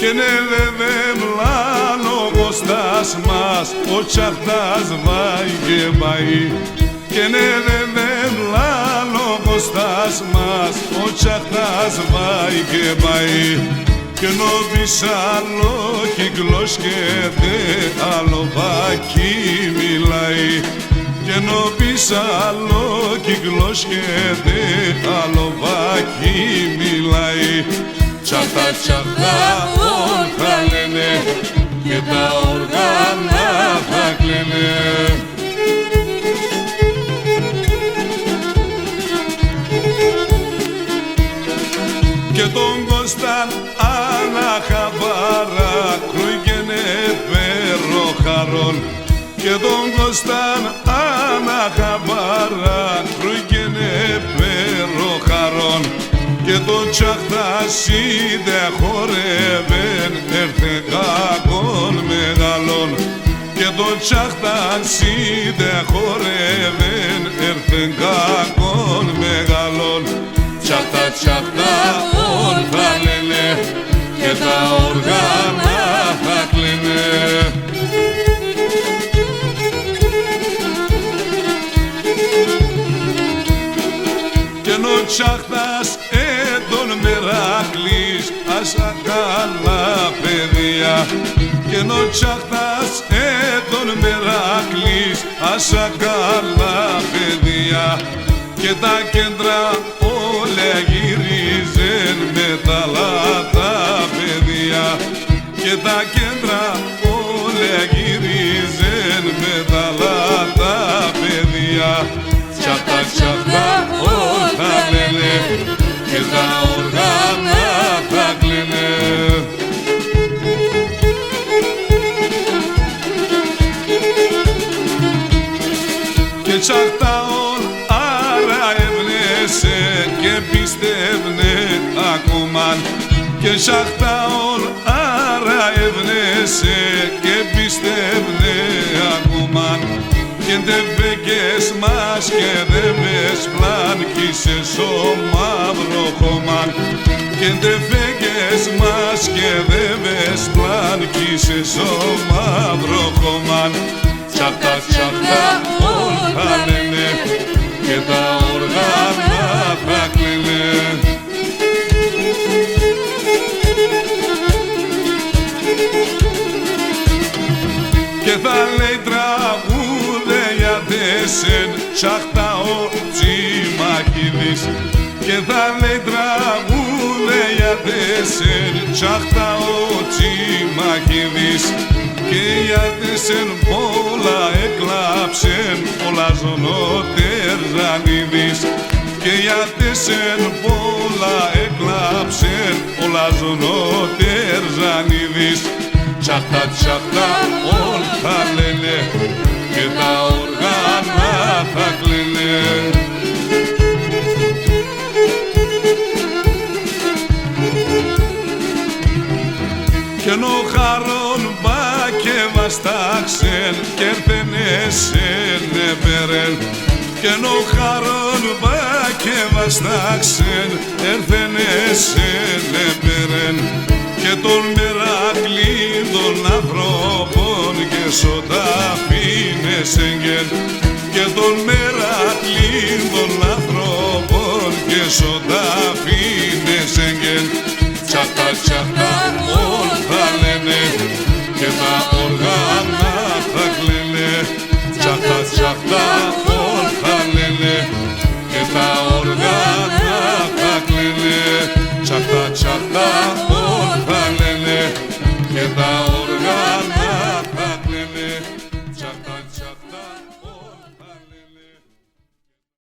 Και ναι δε μλάνο ο Κωστάς μας, ο Τσαχτάς βάει και πάει. Και ναι δε μλάνο ο Κωστάς μας, ο Τσαχτάς βάει και πάει. Και νόβεις άλλο κύκλος και δε άλλο βάκι μιλάει. Και νόβεις άλλο κύκλος και δε άλλο βάκι μιλάει. Τσαχτά, τσαχτά, θα λένε και τα όργανα θα κλαίνε. Και τον Κώσταν αναχαβάρα κρούγενε περοχαρών. Και τον Κώσταν αναχαβάρα κρούγενε περοχαρών. Και τον Τσαχτάσι δε χορεύεν έρθε κακόν μεγαλών. Και τον Τσαχτάσι δε χορεύεν έρθε κακόν μεγαλών. Τσαχτά, τσαχτά, όλοι θα λένε και τα όργανα θα κλαίνε. Και ενώ ο Τσαχτάς τον Μεράκλης άσα καλά παιδιά. Και ενώ ο Τσαχτάς τον Μεράκλης άσα καλά παιδιά. Και τα κέντρα όλα γυρίζεν με τα λάτα παιδιά. Και τα κέντρα όλα γυρίζεν με τα λάτα παιδιά. Τσαχτά, τσαχτά, όλα θα λένε και τα όργανα θα κλαίνε. Και Τσαχτάον άρα ευνέσαι και πίστευνε ακόμαν. Και Τσαχτάον άρα ευνέσαι και πίστευνε ακόμαν. Και δε βέκες μας και δε βες πλάνκησες ο μαύρο χωμάν. Και δε βέκες μας και δε βες πλάνκησες ο μαύρο χωμάν. Τσαχτά, τσαχτά, όλοι θα λένε και τα όργανα θα κλαίνε. Και θα λέει τραγούδε για τέσεν Τσαχτά ο Τσιμαχίδης. Και θα λέει τραγούδε για τέσεν Τσαχτά ο Τσιμαχίδης. Και για τέσεν πολλά έκλαψεν ο Λαζονότερζανίδης. Και για τέσεν πολλά έκλαψεν ο Λαζονότερζανίδης. Τσαχτά, τσαχτά, όλοι θα λένε και τα όργανα θα κλαίνε. Κι ενώ χαρών μπακε βαστάξεν κι έρθενε σε νεπερεν. Κι ενώ χαρών μπακε βαστάξεν έρθενε σε νεπερεν. Και τον Μερακλή των ανθρώπων και σωταφήνες εγγεν. Και τον Μερακλή των ανθρώπων και σωταφήνες εγγεν. Τσαχτά, τσαχτά.